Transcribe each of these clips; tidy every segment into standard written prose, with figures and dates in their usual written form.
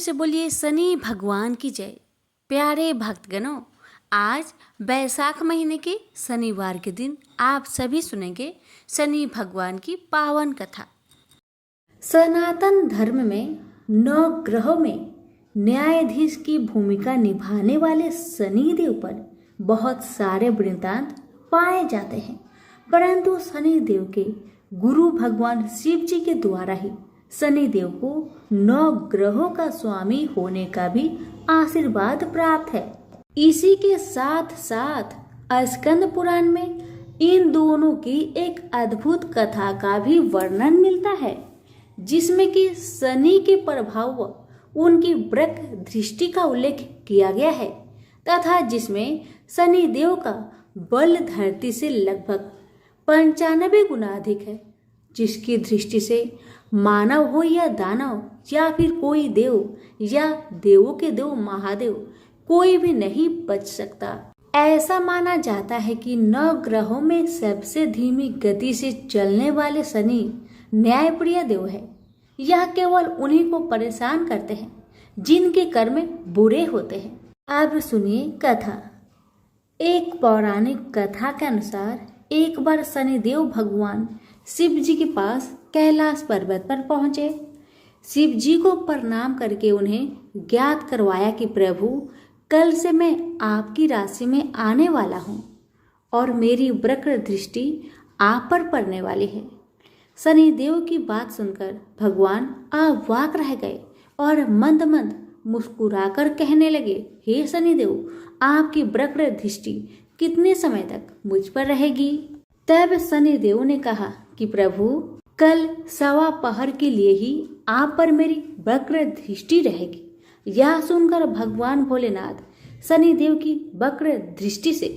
से बोलिए शनि भगवान की जय। प्यारे भक्तगणों, आज बैसाख महीने के शनिवार के दिन आप सभी सुनेंगे शनि भगवान की पावन कथा। सनातन धर्म में 9 ग्रहों में न्यायाधीश की भूमिका निभाने वाले शनिदेव पर बहुत सारे वृत्तांत पाए जाते हैं, परंतु शनिदेव के गुरु भगवान शिव जी के द्वारा ही शनिदेव को 9 ग्रहों का स्वामी होने का भी आशीर्वाद प्राप्त है। इसी के साथ साथ स्कंद पुराण में इन दोनों की एक अद्भुत कथा का भी वर्णन मिलता है, जिसमें कि शनि के प्रभाव व उनकी वृक दृष्टि का उल्लेख किया गया है तथा जिसमें शनिदेव का बल धरती से लगभग 95 गुना अधिक है, जिसकी दृष्टि से मानव हो या दानव या फिर कोई देव या देवों के देव महादेव कोई भी नहीं बच सकता। ऐसा माना जाता है कि 9 ग्रहों में सबसे धीमी गति से चलने वाले शनि न्यायप्रिय देव है। यह केवल उन्हीं को परेशान करते हैं जिनके कर्म बुरे होते हैं। अब सुनिए कथा। एक पौराणिक कथा के अनुसार एक बार शनिदेव भगवान शिव जी के पास कैलाश पर्वत पर पहुंचे। शिव जी को प्रणाम करके उन्हें ज्ञात करवाया कि प्रभु, कल से मैं आपकी राशि में आने वाला हूं और मेरी वक्र दृष्टि आप पर पड़ने वाली है। शनिदेव की बात सुनकर भगवान अवाक रह गए और मंद मंद मुस्कुराकर कहने लगे, हे शनिदेव, आपकी वक्र दृष्टि कितने समय तक मुझ पर रहेगी? तब शनिदेव ने कहा कि प्रभु, कल 1.15 पहर के लिए ही आप पर मेरी वक्र दृष्टि रहेगी। यह सुनकर भगवान भोलेनाथ शनिदेव की वक्र दृष्टि से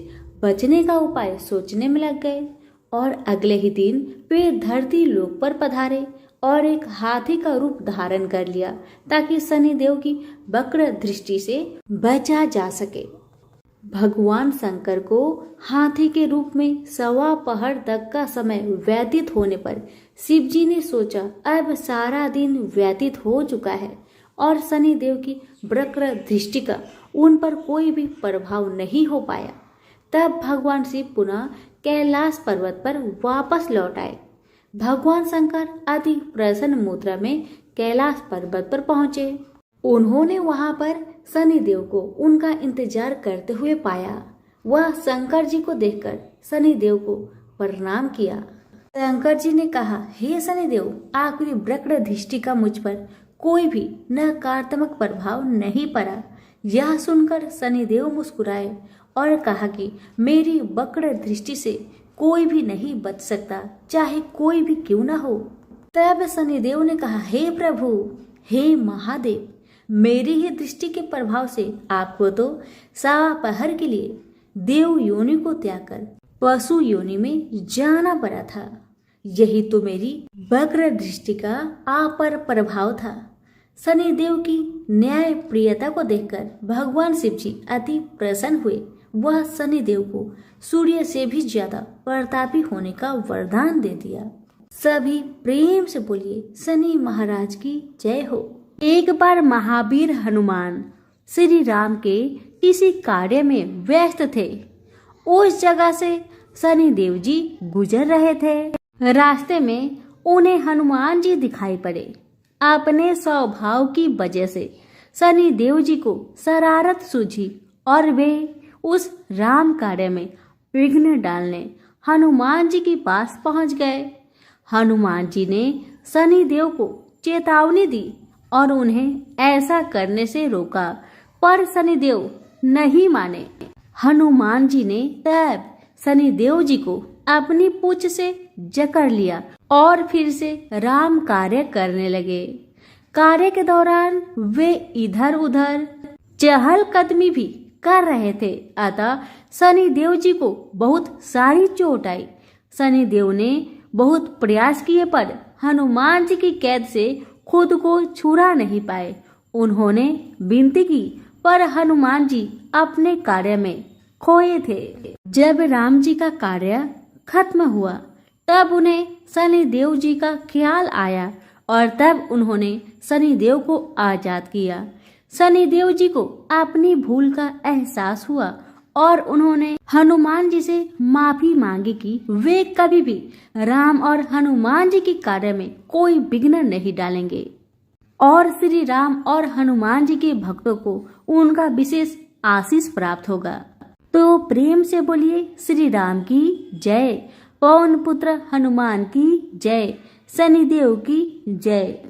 बचने का उपाय सोचने में लग गए और अगले ही दिन वे धरती लोक पर पधारे और एक हाथी का रूप धारण कर लिया ताकि शनिदेव की वक्र दृष्टि से बचा जा सके। भगवान शंकर को हाथी के रूप में 1.15 पहर तक का समय व्यतीत होने पर शिव जी ने सोचा, अब सारा दिन व्यतीत हो चुका है और शनिदेव की वक्र दृष्टि का उन पर कोई भी प्रभाव नहीं हो पाया। तब भगवान शिव पुनः कैलाश पर्वत पर वापस लौट आए। भगवान शंकर अति प्रसन्न मुद्रा में कैलाश पर्वत पर पहुंचे। उन्होंने वहां पर शनिदेव को उनका इंतजार करते हुए पाया। वह शंकर जी को देखकर शनिदेव को प्रणाम किया। शंकर जी ने कहा, हे शनिदेव, आपकी वक्र दृष्टि का मुझ पर कोई भी नकारात्मक प्रभाव नहीं पड़ा। यह सुनकर शनिदेव मुस्कुराए और कहा कि मेरी वक्र दृष्टि से कोई भी नहीं बच सकता, चाहे कोई भी क्यों न हो। तब शनिदेव ने कहा, हे प्रभु, हे महादेव, मेरी ही दृष्टि के प्रभाव से आपको तो 1.15 पहर के लिए देव योनि को त्याग कर पशु योनि में जाना पड़ा था। यही तो मेरी वक्र दृष्टि का आप पर प्रभाव था। शनिदेव की न्याय प्रियता को देखकर भगवान शिव जी अति प्रसन्न हुए। वह शनिदेव को सूर्य से भी ज्यादा प्रतापी होने का वरदान दे दिया। सभी प्रेम से बोलिए शनि महाराज की जय हो। एक बार महावीर हनुमान श्री राम के किसी कार्य में व्यस्त थे। उस जगह से शनिदेव जी गुजर रहे थे। रास्ते में उन्हें हनुमान जी दिखाई पड़े। अपने स्वभाव की वजह से शनिदेव जी को शरारत सूझी और वे उस राम कार्य में विघ्न डालने हनुमान जी के पास पहुंच गए। हनुमान जी ने शनिदेव को चेतावनी दी और उन्हें ऐसा करने से रोका, पर शनिदेव नहीं माने। हनुमान जी ने तब शनिदेव जी को अपनी पूंछ से जकड़ लिया और फिर से राम कार्य करने लगे। कार्य के दौरान वे इधर उधर चहलकदमी भी कर रहे थे, अतः शनिदेव जी को बहुत सारी चोट आई। शनिदेव ने बहुत प्रयास किए पर हनुमान जी की कैद से खुद को छुड़ा नहीं पाए। उन्होंने विनती की पर हनुमान जी अपने कार्य में खोए थे। जब राम जी का कार्य खत्म हुआ तब उन्हें शनिदेव जी का ख्याल आया और तब उन्होंने शनिदेव को आजाद किया। शनिदेव जी को अपनी भूल का एहसास हुआ और उन्होंने हनुमान जी से माफी मांगी कि वे कभी भी राम और हनुमान जी के कार्य में कोई विघ्न नहीं डालेंगे और श्री राम और हनुमान जी के भक्तों को उनका विशेष आशीष प्राप्त होगा। तो प्रेम से बोलिए श्री राम की जय, पवन पुत्र हनुमान की जय, शनिदेव की जय।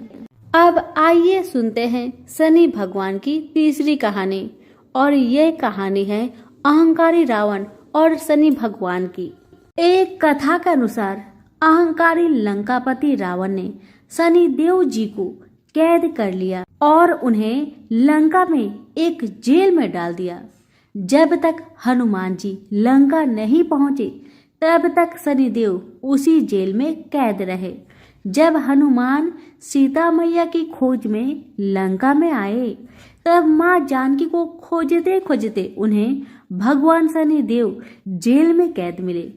अब आइए सुनते हैं शनि भगवान की तीसरी कहानी और यह कहानी है अहंकारी रावण और शनि भगवान की। एक कथा के अनुसार अहंकारी लंकापति रावण ने शनिदेव जी को कैद कर लिया और उन्हें लंका में एक जेल में डाल दिया। जब तक हनुमान जी लंका नहीं पहुंचे तब तक शनिदेव उसी जेल में कैद रहे। जब हनुमान सीता मैया की खोज में लंका में आए तब माँ जानकी को खोजते खोजते उन्हें भगवान शनिदेव जेल में कैद मिले।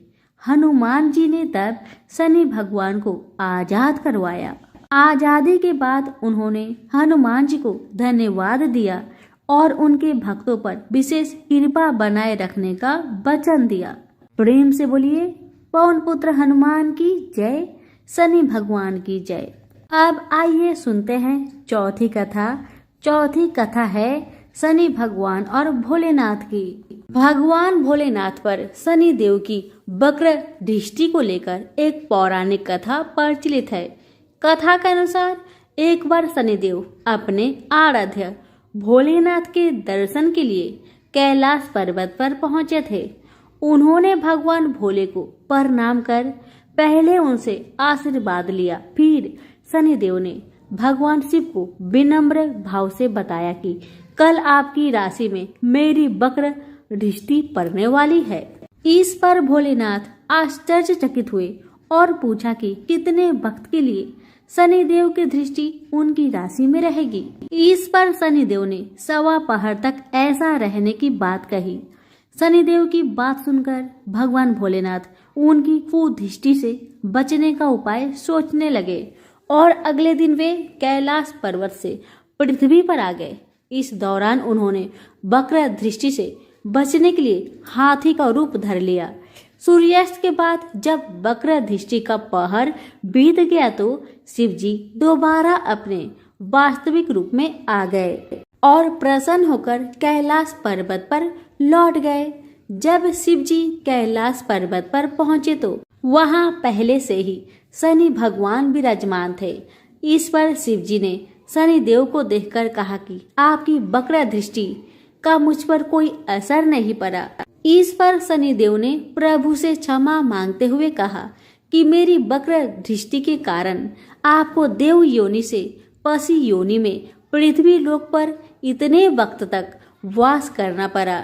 हनुमान जी ने तब शनि भगवान को आजाद करवाया। आजादी के बाद उन्होंने हनुमान जी को धन्यवाद दिया और उनके भक्तों पर विशेष कृपा बनाए रखने का वचन दिया। प्रेम से बोलिए पवन पुत्र हनुमान की जय, शनि भगवान की जय। अब आइए सुनते हैं चौथी कथा। चौथी कथा है शनि भगवान और भोलेनाथ की। भगवान भोलेनाथ पर शनि देव की वक्र दृष्टि को लेकर एक पौराणिक कथा प्रचलित है। कथा के अनुसार एक बार शनिदेव अपने आराध्य भोलेनाथ के दर्शन के लिए कैलाश पर्वत पर पहुंचे थे। उन्होंने भगवान भोले को प्रणाम कर पहले उनसे आशीर्वाद लिया। फिर शनिदेव ने भगवान शिव को विनम्र भाव से बताया कि कल आपकी राशि में मेरी वक्र दृष्टि पड़ने वाली है। इस पर भोलेनाथ आश्चर्यचकित हुए और पूछा कि कितने वक्त के लिए शनिदेव की दृष्टि उनकी राशि में रहेगी। इस पर शनिदेव ने सवा पहर तक ऐसा रहने की बात कही। शनिदेव की बात सुनकर भगवान भोलेनाथ उनकी कुदृष्टि से बचने का उपाय सोचने लगे और अगले दिन वे कैलाश पर्वत से पृथ्वी पर आ गए। इस दौरान उन्होंने वक्र दृष्टि से बचने के लिए हाथी का रूप धर लिया। सूर्यास्त के बाद जब वक्र दृष्टि का पहर बीत गया तो शिव जी दोबारा अपने वास्तविक रूप में आ गए और प्रसन्न होकर कैलाश पर्वत पर लौट गए। जब शिव जी कैलाश पर्वत पर पहुंचे तो वहां पहले से ही शनि भगवान विराजमान थे। इस पर शिव जी ने शनि देव को देखकर कहा कि आपकी वक्र दृष्टि का मुझ पर कोई असर नहीं पड़ा। इस पर शनि देव ने प्रभु से क्षमा मांगते हुए कहा कि मेरी वक्र दृष्टि के कारण आपको देव योनि से पशु योनि में पृथ्वी लोक पर इतने वक्त तक वास करना पड़ा।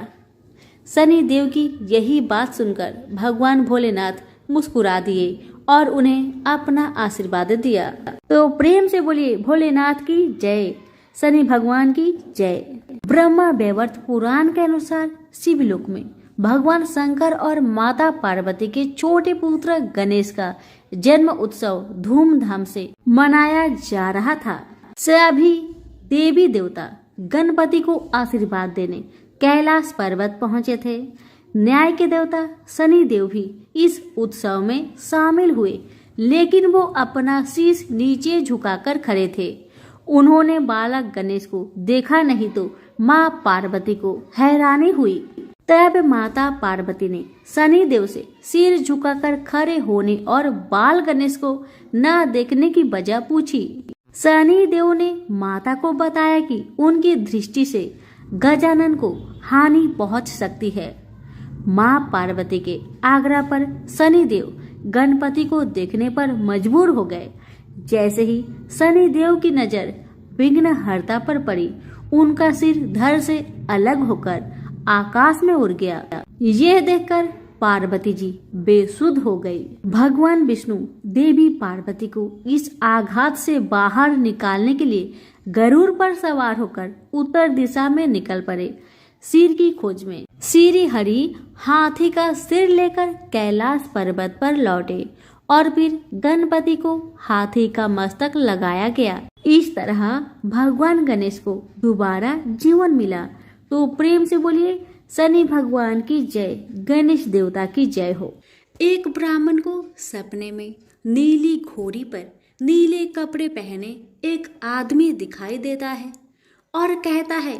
शनि देव की यही बात सुनकर भगवान भोलेनाथ मुस्कुरा दिए और उन्हें अपना आशीर्वाद दिया। तो प्रेम से बोलिए भोलेनाथ की जय, शनि भगवान की जय। ब्रह्मा वैवर्त पुराण के अनुसार शिवलोक में भगवान शंकर और माता पार्वती के छोटे पुत्र गणेश का जन्म उत्सव धूमधाम से मनाया जा रहा था। सभी देवी देवता गणपति को आशीर्वाद देने कैलाश पर्वत पहुंचे थे। न्याय के देवता शनि देव भी इस उत्सव में शामिल हुए, लेकिन वो अपना शीश नीचे झुकाकर खड़े थे। उन्होंने बालक गणेश को देखा नहीं तो माँ पार्वती को हैरानी हुई। तब माता पार्वती ने शनि देव से सिर झुकाकर खड़े होने और बाल गणेश को न देखने की वजह पूछी। शनि देव ने माता को बताया कि उनकी दृष्टि से गजानन को हानि पहुंच सकती है। माँ पार्वती के आग्रह पर शनि देव गणपति को देखने पर मजबूर हो गए। जैसे ही शनि देव की नजर विघ्नहर्ता पर पड़ी, उनका सिर धड़ से अलग होकर आकाश में उड़ गया। यह देखकर पार्वती जी बेसुध हो गई। भगवान विष्णु देवी पार्वती को इस आघात से बाहर निकालने के लिए गरुड़ पर सवार होकर उत्तर दिशा में निकल पड़े सिर की खोज में। श्री हरि हाथी का सिर लेकर कैलाश पर्वत पर लौटे और फिर गणपति को हाथी का मस्तक लगाया गया। इस तरह भगवान गणेश को दोबारा जीवन मिला। तो प्रेम से बोलिए शनि भगवान की जय, गणेश देवता की जय हो। एक ब्राह्मण को सपने में नीली घोड़ी पर नीले कपड़े पहने एक आदमी दिखाई देता है और कहता है,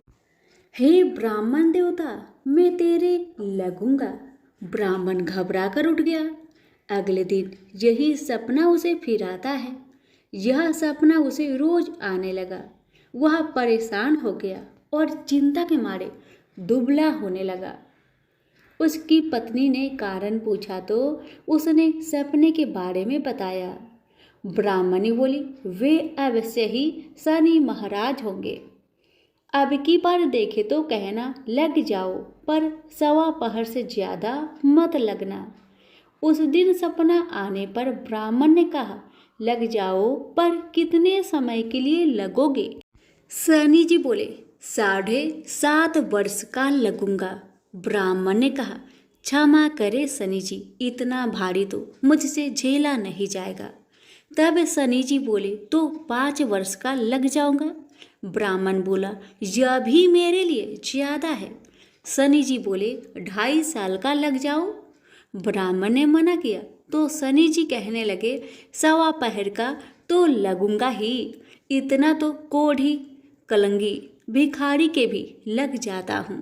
हे ब्राह्मण देवता, मैं तेरे लगूंगा। ब्राह्मण घबरा कर उठ गया। अगले दिन यही सपना उसे फिर आता है। यह सपना उसे रोज आने लगा। वह परेशान हो गया और चिंता के मारे दुबला होने लगा। उसकी पत्नी ने कारण पूछा तो उसने सपने के बारे में बताया। ब्राह्मणी बोली, वे अवश्य ही शनि महाराज होंगे। अब की बार देखे तो कहना लग जाओ, पर सवा पहर से ज्यादा मत लगना। उस दिन सपना आने पर ब्राह्मण ने कहा, लग जाओ, पर कितने समय के लिए लगोगे? शनि जी बोले, 7.5 वर्ष का लगूंगा। ब्राह्मण ने कहा, क्षमा करे शनि जी, इतना भारी तो मुझसे झेला नहीं जाएगा। तब शनि जी बोले, तो 5 वर्ष का लग जाऊंगा। ब्राह्मण बोला, यह भी मेरे लिए ज्यादा है। शनि जी बोले, 2.5 साल का लग जाओ। ब्राह्मण ने मना किया तो शनि जी कहने लगे, सवा पहर का तो लगूंगा ही, इतना तो कोढ़ी कलंगी भिखारी के भी लग जाता हूँ।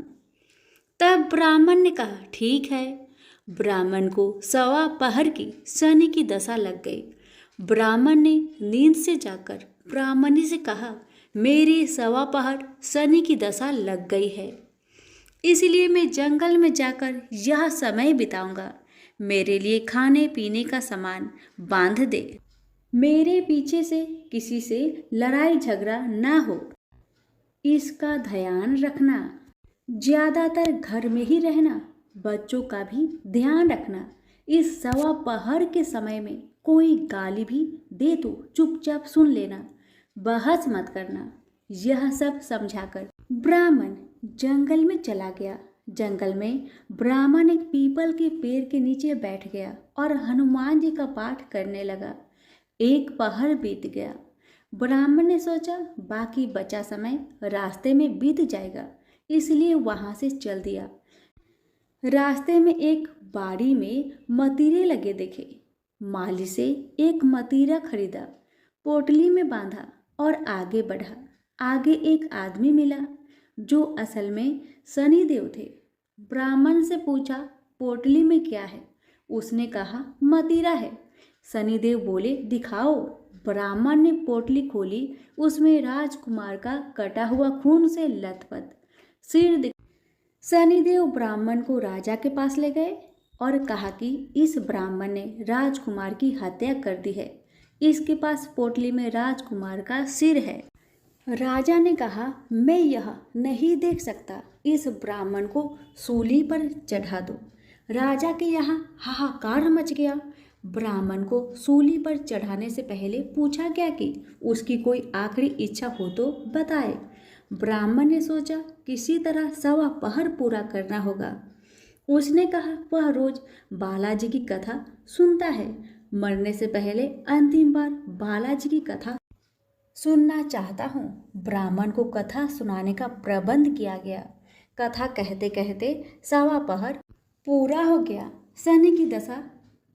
तब ब्राह्मण ने कहा, ठीक है। ब्राह्मण को सवा पहर की शनि की दशा लग गई। ब्राह्मण ने नींद से जाकर ब्राह्मणी से कहा, मेरी सवा पहर शनि की दशा लग गई है, इसलिए मैं जंगल में जाकर यह समय बिताऊंगा। मेरे लिए खाने पीने का सामान बांध दे। मेरे पीछे से किसी से लड़ाई झगड़ा ना हो, इसका ध्यान रखना। ज्यादातर घर में ही रहना, बच्चों का भी ध्यान रखना। इस सवा पहर के समय में कोई गाली भी दे तो चुपचाप सुन लेना, बहस मत करना। यह सब समझाकर ब्राह्मण जंगल में चला गया। जंगल में ब्राह्मण एक पीपल के पेड़ के नीचे बैठ गया और हनुमान जी का पाठ करने लगा। एक पहर बीत गया। ब्राह्मण ने सोचा बाकी बचा समय रास्ते में बीत जाएगा, इसलिए वहां से चल दिया। रास्ते में एक बाड़ी में मतीरे लगे देखे। माली से एक मतीरा खरीदा, पोटली में बांधा और आगे बढ़ा। आगे एक आदमी मिला जो असल में शनिदेव थे। ब्राह्मण से पूछा, पोटली में क्या है? उसने कहा, मतीरा है। शनिदेव बोले, दिखाओ। ब्राह्मण ने पोटली खोली। उसमें राजकुमार का कटा हुआ खून से लथपथ सिर। शनिदेव ब्राह्मण को राजा के पास ले गए और कहा कि इस ब्राह्मण ने राजकुमार की हत्या कर दी है। इसके पास पोटली में राजकुमार का सिर है। राजा ने कहा, मैं यह नहीं देख सकता, इस ब्राह्मण को सूली पर चढ़ा दो। राजा के यहाँ हाहाकार मच गया। ब्राह्मण को सूली पर चढ़ाने से पहले पूछा गया कि उसकी कोई आखिरी इच्छा हो तो बताए। ब्राह्मण ने सोचा किसी तरह सवा पहर पूरा करना होगा। उसने कहा, वह रोज बालाजी की कथा सुनता है। मरने से पहले अंतिम बार बालाजी की कथा सुनना चाहता हूँ। ब्राह्मण को कथा सुनाने का प्रबंध किया गया। कथा कहते कहते सवा पहर पूरा हो गया। शनि की दशा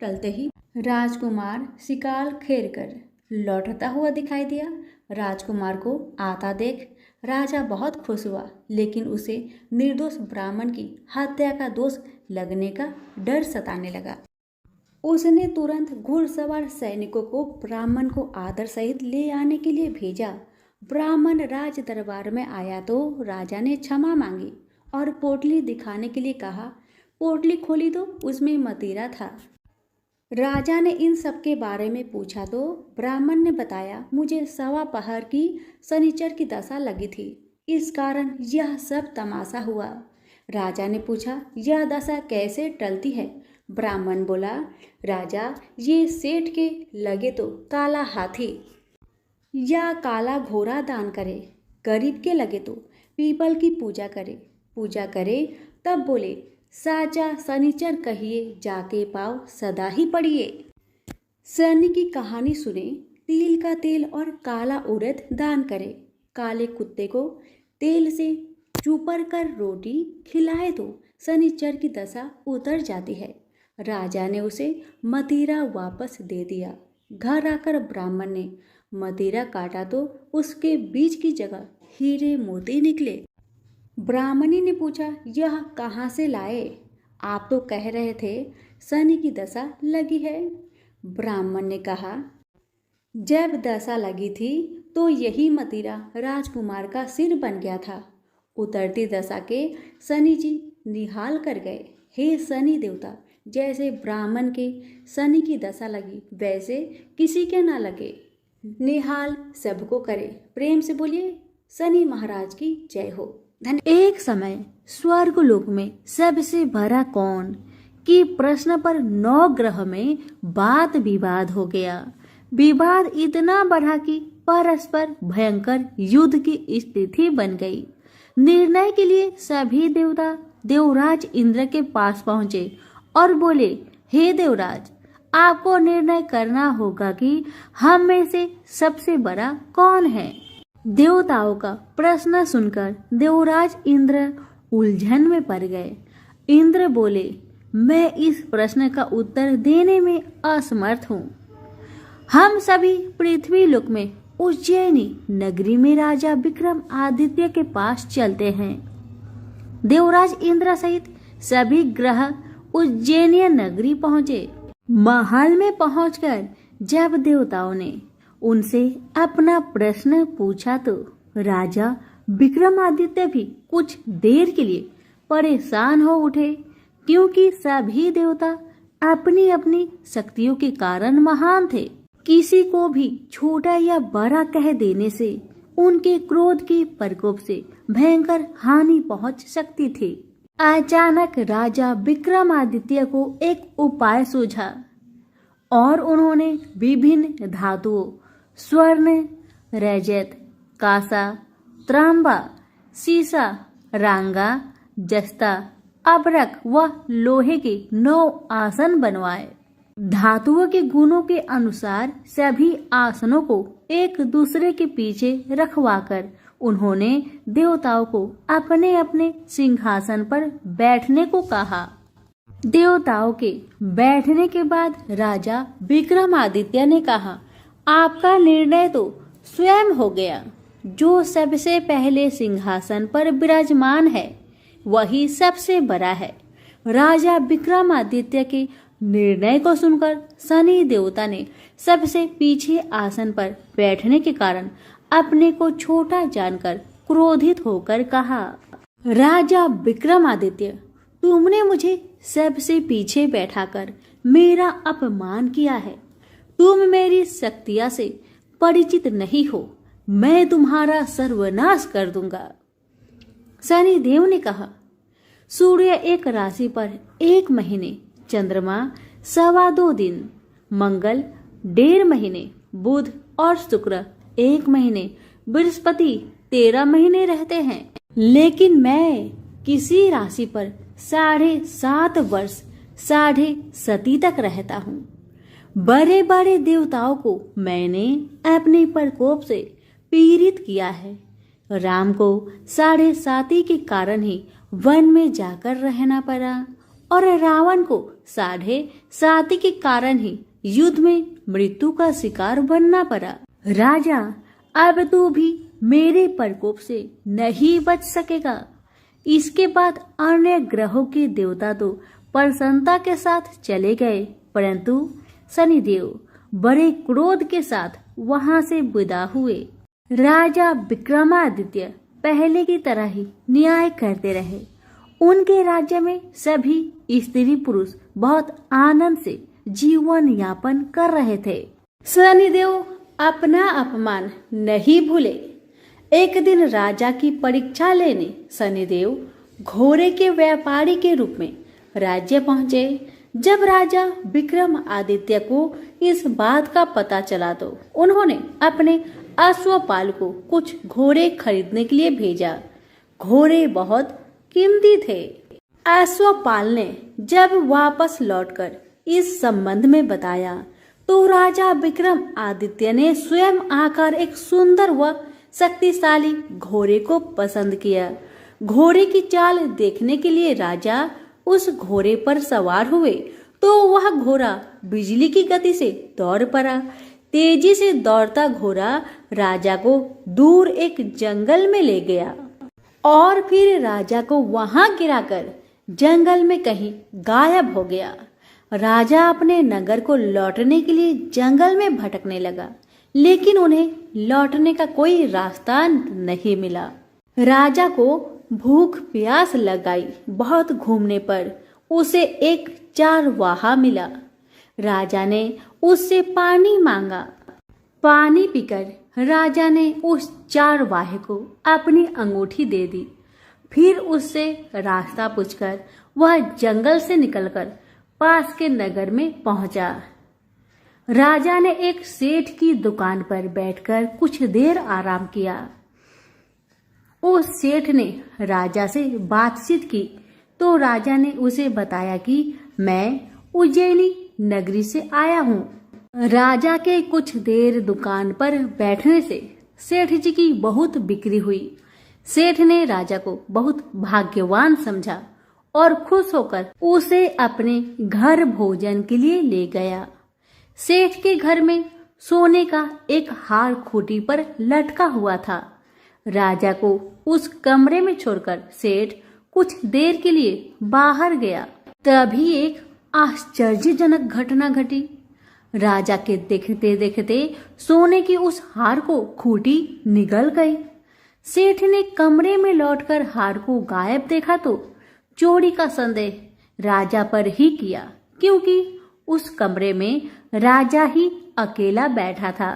टलते ही राजकुमार शिकार खेर कर लौटता हुआ दिखाई दिया। राजकुमार को आता देख राजा बहुत खुश हुआ, लेकिन उसे निर्दोष ब्राह्मण की हत्या का दोष लगने का डर सताने लगा। उसने तुरंत घुड़सवार सैनिकों को ब्राह्मण को आदर सहित ले आने के लिए भेजा। ब्राह्मण राज दरबार में आया तो राजा ने क्षमा मांगी और पोटली दिखाने के लिए कहा। पोटली खोली तो उसमें मतीरा था। राजा ने इन सब के बारे में पूछा तो ब्राह्मण ने बताया, मुझे सवा पहर की शनिचर की दशा लगी थी, इस कारण यह सब तमाशा हुआ। राजा ने पूछा, यह दशा कैसे टलती है? ब्राह्मण बोला, राजा, ये सेठ के लगे तो काला हाथी या काला घोड़ा दान करे, गरीब के लगे तो पीपल की पूजा करे। तब बोले, साचा शनिचर कहिए, जाके पाओ सदा ही पढ़िए। शनि की कहानी सुने, तिल का तेल और काला उड़द दान करे, काले कुत्ते को तेल से चूपर कर रोटी खिलाए तो शनिचर की दशा उतर जाती है। राजा ने उसे मदिरा वापस दे दिया। घर आकर ब्राह्मण ने मदिरा काटा तो उसके बीज की जगह हीरे मोती निकले। ब्राह्मणी ने पूछा, यह कहाँ से लाए? आप तो कह रहे थे शनि की दशा लगी है। ब्राह्मण ने कहा, जब दशा लगी थी तो यही मदिरा राजकुमार का सिर बन गया था। उतरती दशा के शनि जी निहाल कर गए। हे शनि देवता, जैसे ब्राह्मण के शनि की दशा लगी वैसे किसी के ना लगे। निहाल सबको करे। प्रेम से बोलिए, शनि महाराज की जय हो। एक समय स्वर्गलोक में सबसे बड़ा कौन कि प्रश्न पर 9 ग्रह में वाद विवाद हो गया। विवाद इतना बढ़ा कि परस्पर भयंकर युद्ध की स्थिति बन गई। निर्णय के लिए सभी देवता देवराज इंद्र के पास पहुंचे और बोले, हे देवराज, आपको निर्णय करना होगा कि हम में से सबसे बड़ा कौन है। देवताओं का प्रश्न सुनकर देवराज इंद्र उलझन में पड़ गए। इंद्र बोले, मैं इस प्रश्न का उत्तर देने में असमर्थ हूँ। हम सभी पृथ्वी लोक में उज्जैनी नगरी में राजा विक्रम आदित्य के पास चलते हैं। देवराज इंद्र सहित सभी ग्रह उज्जैनी नगरी पहुँचे। महल में पहुंचकर जब देवताओं ने उनसे अपना प्रश्न पूछा तो राजा विक्रमादित्य भी कुछ देर के लिए परेशान हो उठे, क्योंकि सभी देवता अपनी अपनी शक्तियों के कारण महान थे। किसी को भी छोटा या बड़ा कह देने से उनके क्रोध के प्रकोप से भयंकर हानि पहुंच सकती थी। अचानक राजा विक्रमादित्य को एक उपाय सूझा और उन्होंने विभिन्न धातुओं स्वर्ण, रजत, कांसा, तांबा, सीसा, रांगा, जस्ता, अबरक व लोहे के 9 आसन बनवाए। धातुओं के गुणों के अनुसार सभी आसनों को एक दूसरे के पीछे रखवाकर उन्होंने देवताओं को अपने अपने सिंहासन पर बैठने को कहा। देवताओं के बैठने के बाद राजा विक्रमादित्य ने कहा, आपका निर्णय तो स्वयं हो गया। जो सबसे पहले सिंहासन पर विराजमान है वही सबसे बड़ा है। राजा विक्रमादित्य के निर्णय को सुनकर शनि देवता ने सबसे पीछे आसन पर बैठने के कारण अपने को छोटा जानकर क्रोधित होकर कहा, राजा विक्रमादित्य, तुमने मुझे सबसे पीछे बैठाकर मेरा अपमान किया है। तुम मेरी शक्तियां से परिचित नहीं हो। मैं तुम्हारा सर्वनाश कर दूंगा। शनि देव ने कहा, सूर्य एक राशि पर 1 महीने, चंद्रमा 2.25 दिन, मंगल 1.5 महीने, बुध और शुक्र 1 महीने, बृहस्पति 13 महीने रहते हैं। लेकिन मैं किसी राशि पर 7.5 वर्ष 7.5 तक रहता हूँ। बड़े बड़े देवताओं को मैंने अपने प्रकोप से पीड़ित किया है। राम को 7.5 के कारण ही वन में जाकर रहना पड़ा और रावण को 7.5 के कारण ही युद्ध में मृत्यु का शिकार बनना पड़ा। राजा, अब तू भी मेरे प्रकोप से नहीं बच सकेगा। इसके बाद अन्य ग्रहों के देवता तो प्रसन्नता के साथ चले गए, परंतु शनिदेव बड़े क्रोध के साथ वहां से विदा हुए। राजा विक्रमादित्य पहले की तरह ही न्याय करते रहे। उनके राज्य में सभी स्त्री पुरुष बहुत आनंद से जीवन यापन कर रहे थे। शनिदेव अपना अपमान नहीं भूले। एक दिन राजा की परीक्षा लेने शनिदेव घोड़े के व्यापारी के रूप में राज्य पहुंचे। जब राजा विक्रम आदित्य को इस बात का पता चला तो उन्होंने अपने अश्वपाल को कुछ घोड़े खरीदने के लिए भेजा। घोड़े बहुत कीमती थे। अश्वपाल ने जब वापस लौटकर इस संबंध में बताया तो राजा विक्रम आदित्य ने स्वयं आकर एक सुंदर व शक्तिशाली घोड़े को पसंद किया। घोड़े की चाल देखने के लिए राजा उस घोड़े पर सवार हुए तो वह घोड़ा बिजली की गति से दौड़ पड़ा। तेजी से दौड़ता घोड़ा राजा को दूर एक जंगल में ले गया और फिर राजा को वहां गिराकर जंगल में कहीं गायब हो गया। राजा अपने नगर को लौटने के लिए जंगल में भटकने लगा, लेकिन उन्हें लौटने का कोई रास्ता नहीं मिला। राजा को भूख प्यास लगाई। बहुत घूमने पर उसे एक चारवाहा मिला। राजा ने उससे पानी मांगा। पानी पीकर राजा ने उस चारवाहे को अपनी अंगूठी दे दी। फिर उससे रास्ता पूछकर वह जंगल से निकलकर पास के नगर में पहुंचा। राजा ने एक सेठ की दुकान पर बैठकर कुछ देर आराम किया। उस सेठ ने राजा से बातचीत की तो राजा ने उसे बताया कि मैं उज्जैनी नगरी से आया हूँ। राजा के कुछ देर दुकान पर बैठने से सेठ जी की बहुत बिक्री हुई। सेठ ने राजा को बहुत भाग्यवान समझा और खुश होकर उसे अपने घर भोजन के लिए ले गया। सेठ के घर में सोने का एक हार खूंटी पर लटका हुआ था। राजा को उस कमरे में छोड़कर सेठ कुछ देर के लिए बाहर गया। तभी एक आश्चर्यजनक घटना घटी। राजा के देखते देखते सोने की उस हार को खूंटी निगल गई। सेठ ने कमरे में लौटकर हार को गायब देखा तो चोरी का संदेह राजा पर ही किया, क्योंकि उस कमरे में राजा ही अकेला बैठा था।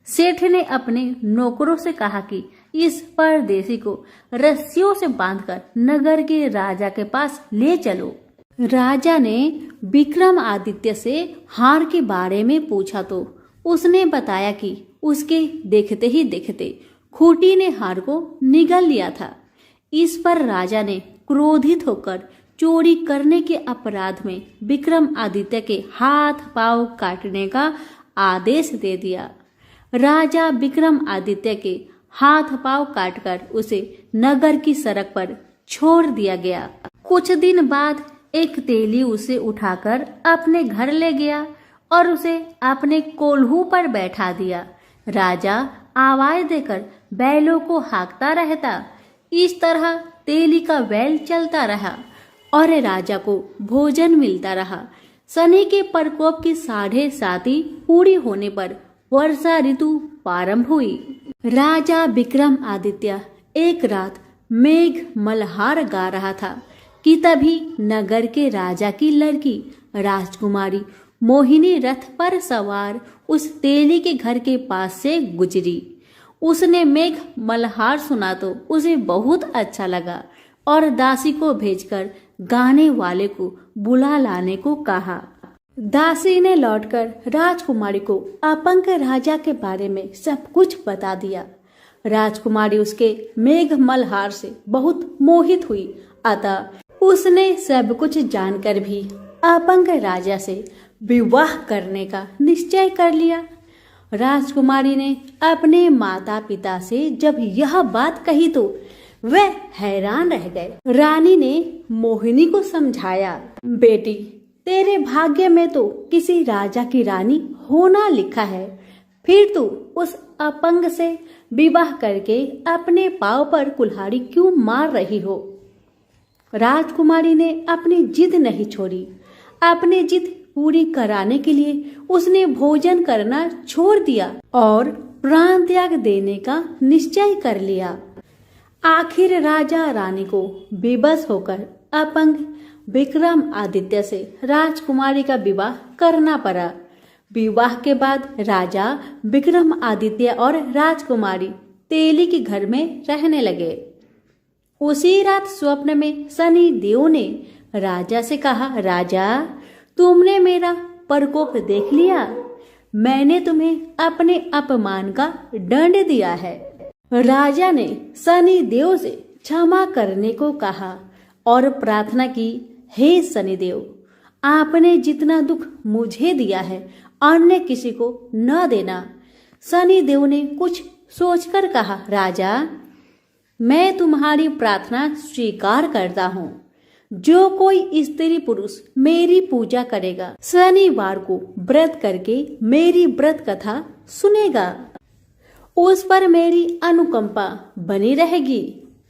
सेठ ने अपने नौकरों से कहा कि इस परदेसी को रस्सियों से बांधकर नगर के राजा के पास ले चलो। राजा ने विक्रम आदित्य से हार के बारे में पूछा तो उसने बताया कि उसके देखते ही देखते खूंटी ने हार को निगल लिया था। इस पर राजा ने क्रोधित होकर चोरी करने के अपराध में विक्रम आदित्य के हाथ पांव काटने का आदेश दे दिया। राजा विक्रम आदित्य के हाथ पांव काटकर उसे नगर की सड़क पर छोड़ दिया गया। कुछ दिन बाद एक तेली उसे उठाकर अपने घर ले गया और उसे अपने कोल्हू पर बैठा दिया। राजा आवाज देकर बैलों को हाँकता रहता। इस तरह तेली का बैल चलता रहा और राजा को भोजन मिलता रहा। शनि के प्रकोप की 7.5 पूरी होने पर वर्षा ऋतु प्रारंभ हुई। राजा विक्रम आदित्य एक रात मेघ मल्हार गा रहा था कि तभी नगर के राजा की लड़की राजकुमारी मोहिनी रथ पर सवार उस तेली के घर के पास से गुजरी। उसने मेघ मल्हार सुना तो उसे बहुत अच्छा लगा और दासी को भेजकर गाने वाले को बुला लाने को कहा। दासी ने लौटकर राजकुमारी को अपंग राजा के बारे में सब कुछ बता दिया। राजकुमारी उसके मेघ मल्हार से बहुत मोहित हुई, अतः उसने सब कुछ जानकर भी अपंग राजा से विवाह करने का निश्चय कर लिया। राजकुमारी ने अपने माता पिता से जब यह बात कही तो वह हैरान रह गए। रानी ने मोहिनी को समझाया, बेटी तेरे भाग्य में तो किसी राजा की रानी होना लिखा है, फिर तू उस अपंग से विवाह करके अपने पांव पर कुल्हाड़ी क्यों मार रही हो। राजकुमारी ने अपनी जिद नहीं छोड़ी। अपनी जिद पूरी कराने के लिए उसने भोजन करना छोड़ दिया और प्राण त्याग देने का निश्चय कर लिया। आखिर राजा रानी को बेबस होकर अपंग विक्रम आदित्य से राजकुमारी का विवाह करना पड़ा। विवाह के बाद राजा विक्रम आदित्य और राजकुमारी तेली के घर में रहने लगे। उसी रात स्वप्न में शनि देव ने राजा से कहा, राजा तुमने मेरा प्रकोप देख लिया। मैंने तुम्हें अपने अपमान का दंड दिया है। राजा ने शनि देव से क्षमा करने को कहा और प्रार्थना की, हे शनिदेव आपने जितना दुख मुझे दिया है अन्य किसी को न देना। शनिदेव ने कुछ सोचकर कहा, राजा मैं तुम्हारी प्रार्थना स्वीकार करता हूँ। जो कोई स्त्री पुरुष मेरी पूजा करेगा, शनिवार को व्रत करके मेरी व्रत कथा सुनेगा, उस पर मेरी अनुकंपा बनी रहेगी।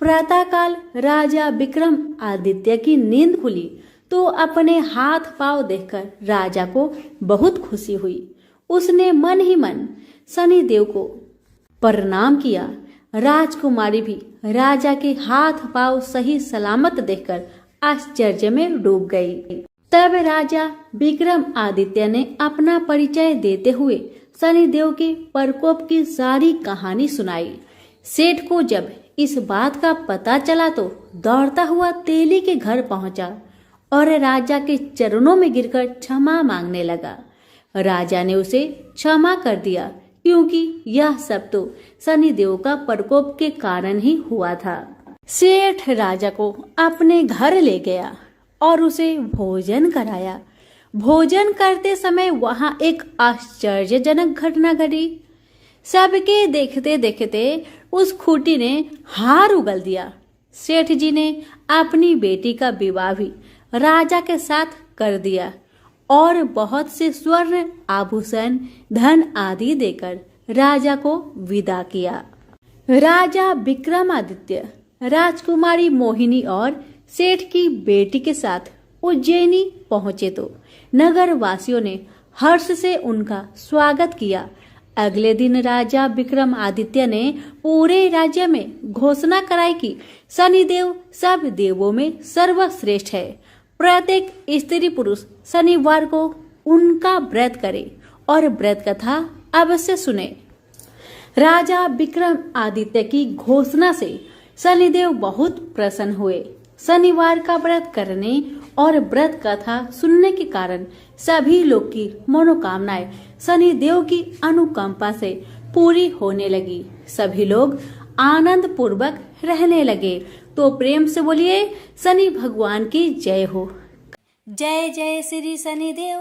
प्रातःकाल राजा विक्रम आदित्य की नींद खुली तो अपने हाथ पांव देखकर राजा को बहुत खुशी हुई। उसने मन ही मन शनिदेव को प्रणाम किया। राजकुमारी भी राजा के हाथ पांव सही सलामत देखकर आश्चर्य में डूब गई। तब राजा विक्रम आदित्य ने अपना परिचय देते हुए शनिदेव के प्रकोप की सारी कहानी सुनाई। सेठ को जब इस बात का पता चला तो दौड़ता हुआ तेली के घर पहुंचा और राजा के चरणों में गिरकर क्षमा मांगने लगा। राजा ने उसे क्षमा कर दिया क्योंकि यह सब तो शनिदेव का प्रकोप के कारण ही हुआ था। सेठ राजा को अपने घर ले गया और उसे भोजन कराया। भोजन करते समय वहां एक आश्चर्यजनक घटना घटी। सबके देखते देखते उस खूंटी ने हार उगल दिया। सेठ जी ने अपनी बेटी का विवाह भी राजा के साथ कर दिया और बहुत से स्वर्ण आभूषण धन आदि देकर राजा को विदा किया। राजा विक्रमादित्य राजकुमारी मोहिनी और सेठ की बेटी के साथ उज्जैनी पहुंचे तो नगर वासियों ने हर्ष से उनका स्वागत किया। अगले दिन राजा विक्रमादित्य ने पूरे राज्य में घोषणा कराई कि शनिदेव सब देवों में सर्वश्रेष्ठ है। प्रत्येक स्त्री पुरुष शनिवार को उनका व्रत करे और व्रत कथा अवश्य सुने। राजा विक्रमादित्य की घोषणा से शनिदेव बहुत प्रसन्न हुए। शनिवार का व्रत करने और व्रत कथा सुनने के कारण सभी लोग की मनोकामनाएं शनिदेव की अनुकंपा से पूरी होने लगी। सभी लोग आनंद पूर्वक रहने लगे। तो प्रेम से बोलिए शनि भगवान की जय हो। जय जय श्री शनिदेव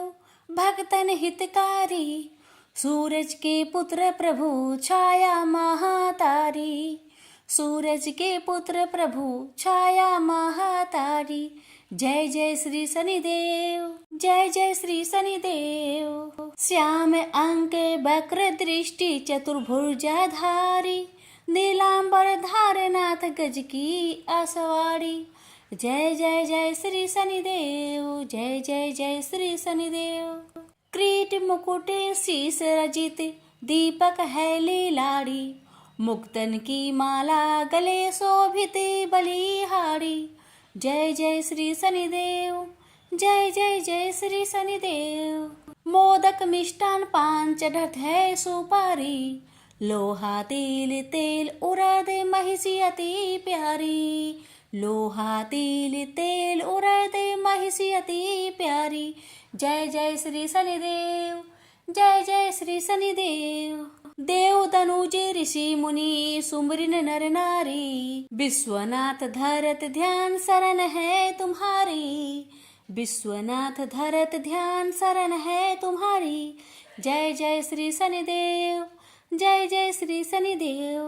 भक्तन हितकारी, सूरज के पुत्र प्रभु छाया महातारी। सूरज के पुत्र प्रभु छाया महातारी। जय जय श्री शनिदेव, जय जय श्री शनिदेव। श्याम अंक वक्र दृष्टि चतुर्भुजाधारी, नीलांबर धारनाथ गज की आसवाड़ी। जय जय जय श्री शनिदेव, जय जय जय श्री शनिदेव। क्रीट मुकुट शीस रजित दीपक है लीलाड़ी, मुक्तन की माला गले शोभित बलिहारी। जय जय श्री शनिदेव, जय जय जय श्री शनिदेव। मोदक मिष्टान पान चढ़त है सुपारी, लोहा तेल तेल उड़द महिषी अति प्यारी। लोहा तेल तेल उड़द महिषी अति प्यारी। जय जय श्री शनिदेव, जय जय श्री शनिदेव। देव तनुज ऋषि मुनि सुमरिन नर नारी, विश्वनाथ धरत ध्यान शरण है तुम्हारी। विश्वनाथ धरत ध्यान शरण है तुम्हारी। जय जय श्री शनिदेव, जय जय श्री शनिदेव।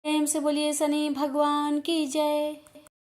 प्रेम से बोलिए शनि भगवान की जय।